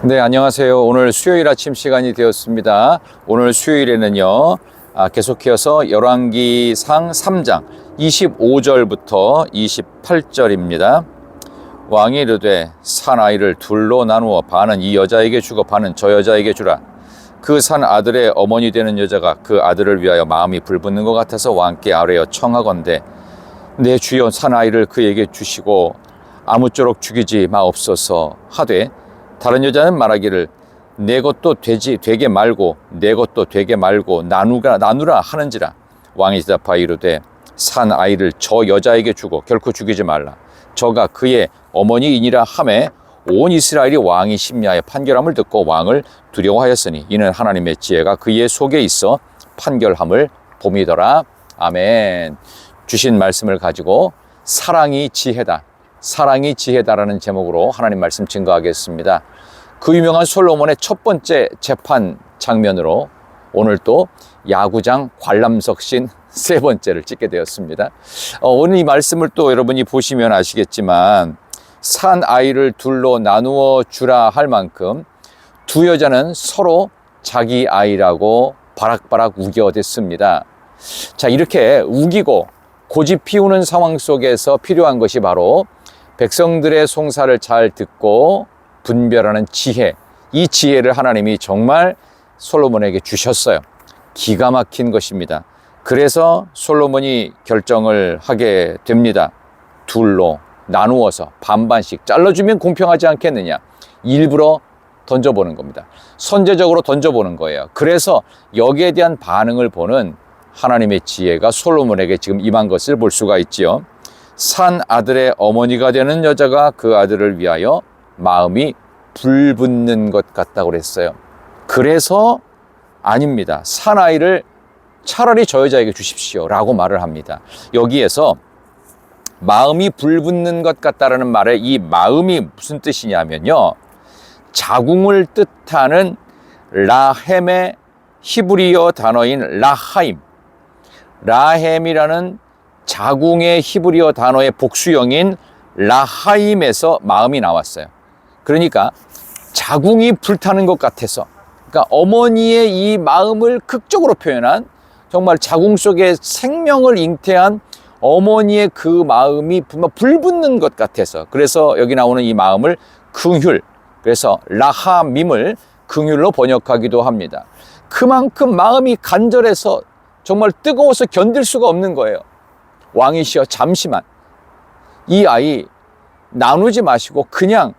네, 안녕하세요. 오늘 수요일 아침 시간이 되었습니다. 오늘 수요일에는요, 계속해서 열왕기상 3장 25절부터 28절입니다. 왕이 이르되 산 아이를 둘로 나누어 반은 이 여자에게 주고 반은 저 여자에게 주라. 그 산 아들의 어머니 되는 여자가 그 아들을 위하여 마음이 불붙는 것 같아서 왕께 아뢰어 청하건대 내 주여 산 아이를 그에게 주시고 아무쪼록 죽이지 마옵소서 하되 다른 여자는 말하기를 내 것도 되게 말고 내 것도 되게 말고 나누라 하는지라. 왕이 대답하여 이르되 산 아이를 저 여자에게 주고 결코 죽이지 말라. 저가 그의 어머니이니라 하매 온 이스라엘이 왕이 심야에 판결함을 듣고 왕을 두려워하였으니 이는 하나님의 지혜가 그의 속에 있어 판결함을 봄이더라. 아멘. 주신 말씀을 가지고 사랑이 지혜다. 사랑이 지혜다라는 제목으로 하나님 말씀 증거하겠습니다. 그 유명한 솔로몬의 첫 번째 재판 장면으로 오늘 또 야구장 관람석신 세 번째를 찍게 되었습니다. 오늘 이 말씀을 또 여러분이 보시면 아시겠지만 산 아이를 둘로 나누어 주라 할 만큼 두 여자는 서로 자기 아이라고 바락바락 우겨댔습니다. 자, 이렇게 우기고 고집 피우는 상황 속에서 필요한 것이 바로 백성들의 송사를 잘 듣고 분별하는 지혜. 이 지혜를 하나님이 정말 솔로몬에게 주셨어요. 기가 막힌 것입니다. 그래서 솔로몬이 결정을 하게 됩니다. 둘로 나누어서 반반씩 잘라주면 공평하지 않겠느냐. 일부러 던져보는 겁니다. 선제적으로 던져보는 거예요. 그래서 여기에 대한 반응을 보는 하나님의 지혜가 솔로몬에게 지금 임한 것을 볼 수가 있지요. 산 아들의 어머니가 되는 여자가 그 아들을 위하여 마음이 불붙는 것 같다고 그랬어요. 그래서 아닙니다. 산 아이를 차라리 저 여자에게 주십시오 라고 말을 합니다. 여기에서 마음이 불붙는 것 같다라는 말에 이 마음이 무슨 뜻이냐면요, 자궁을 뜻하는 라헴의 히브리어 단어인 라하임, 라헴이라는 자궁의 히브리어 단어의 복수형인 라하임에서 마음이 나왔어요. 그러니까 자궁이 불타는 것 같아서, 그러니까 어머니의 이 마음을 극적으로 표현한, 정말 자궁 속에 생명을 잉태한 어머니의 그 마음이 불붙는 것 같아서, 그래서 여기 나오는 이 마음을 긍휼, 그래서 라하밈을 긍휼로 번역하기도 합니다. 그만큼 마음이 간절해서 정말 뜨거워서 견딜 수가 없는 거예요. 왕이시여 잠시만 이 아이 나누지 마시고 그냥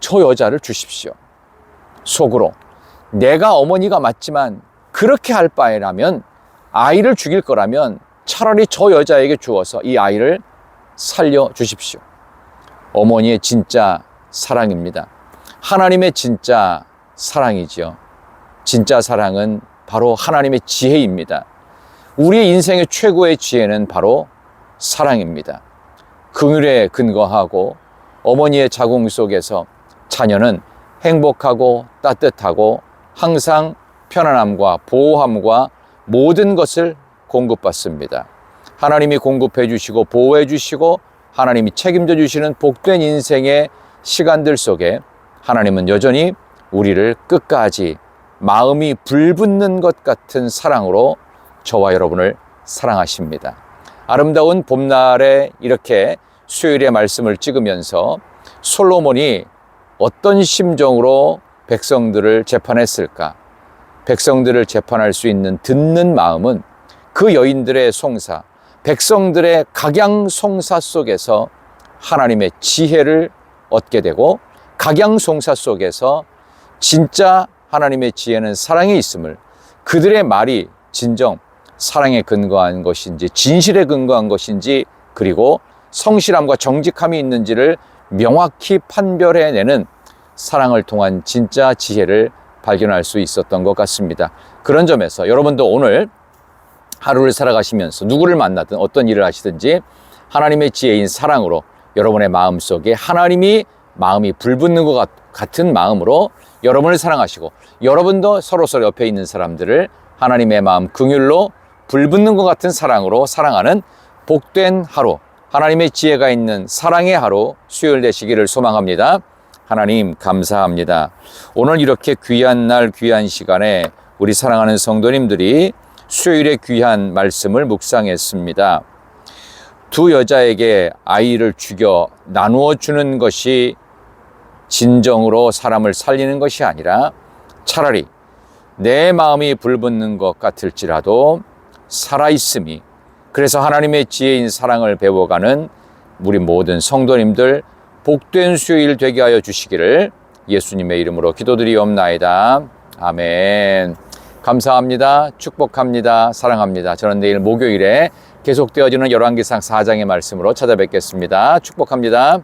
저 여자를 주십시오. 속으로 내가 어머니가 맞지만 그렇게 할 바에라면, 아이를 죽일 거라면 차라리 저 여자에게 주어서 이 아이를 살려주십시오. 어머니의 진짜 사랑입니다. 하나님의 진짜 사랑이지요. 진짜 사랑은 바로 하나님의 지혜입니다. 우리의 인생의 최고의 지혜는 바로 사랑입니다. 긍휼에 근거하고 어머니의 자궁 속에서 자녀는 행복하고 따뜻하고 항상 편안함과 보호함과 모든 것을 공급받습니다. 하나님이 공급해 주시고 보호해 주시고 하나님이 책임져 주시는 복된 인생의 시간들 속에 하나님은 여전히 우리를 끝까지 마음이 불붙는 것 같은 사랑으로 저와 여러분을 사랑하십니다. 아름다운 봄날에 이렇게 수요일의 말씀을 찍으면서 솔로몬이 어떤 심정으로 백성들을 재판했을까? 백성들을 재판할 수 있는 듣는 마음은 그 여인들의 송사, 백성들의 각양송사 속에서 하나님의 지혜를 얻게 되고, 각양송사 속에서 진짜 하나님의 지혜는 사랑에 있음을, 그들의 말이 진정 사랑에 근거한 것인지 진실에 근거한 것인지, 그리고 성실함과 정직함이 있는지를 명확히 판별해내는 사랑을 통한 진짜 지혜를 발견할 수 있었던 것 같습니다. 그런 점에서 여러분도 오늘 하루를 살아가시면서 누구를 만나든 어떤 일을 하시든지 하나님의 지혜인 사랑으로 여러분의 마음속에 하나님이 마음이 불붙는 것 같은 마음으로 여러분을 사랑하시고, 여러분도 서로서로 옆에 있는 사람들을 하나님의 마음 긍휼로 불붙는 것 같은 사랑으로 사랑하는 복된 하루, 하나님의 지혜가 있는 사랑의 하루 수요일 되시기를 소망합니다. 하나님 감사합니다. 오늘 이렇게 귀한 날 귀한 시간에 우리 사랑하는 성도님들이 수요일에 귀한 말씀을 묵상했습니다. 두 여자에게 아이를 죽여 나누어 주는 것이 진정으로 사람을 살리는 것이 아니라 차라리 내 마음이 불붙는 것 같을지라도 살아있음이, 그래서 하나님의 지혜인 사랑을 배워가는 우리 모든 성도님들 복된 수요일 되게 하여 주시기를 예수님의 이름으로 기도드리옵나이다. 아멘. 감사합니다. 축복합니다. 사랑합니다. 저는 내일 목요일에 계속되어지는 열왕기상 4장의 말씀으로 찾아뵙겠습니다. 축복합니다.